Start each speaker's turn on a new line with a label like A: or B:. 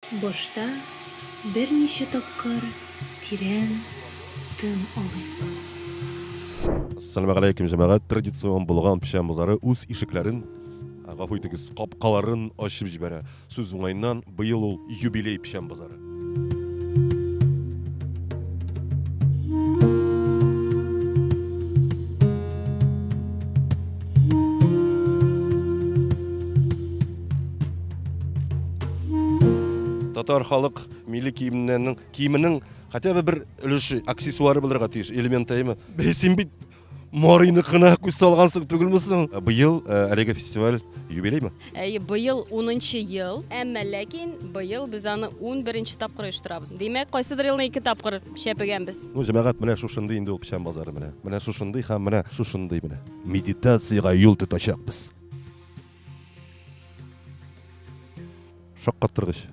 A: Башта берничә тапкыр тирән тын алыйк.
B: Ассаламу алейкум, җәмәгать. Традицион булган пишән базары үз ишекләрен, гафу итегез, капкаларын ачып җибәрә. Сүз уңайыннан быел ул юбилей пишән базары. Татар халык милли киеменең хотя бы бер өлеше, аксессуары булырга тиеш, элементтаймы. Син бит Марины кына күз салгансың түгелмесең? Быел әлеге фестиваль юбилейме?
C: Быел 10-нчы ел, әмма ләкин быел без аны 11-нче тапкыр оештырабыз. Димәк, кайсыдыр елны 2 тапкыр шәпегәнбез.
B: Җәмәгать, менә шушындый инде ул пишән базары менә. Менә шушындый һәм менә шушындый менә. Медитациягә юл тотачакбыз. Шаккаттыргыч.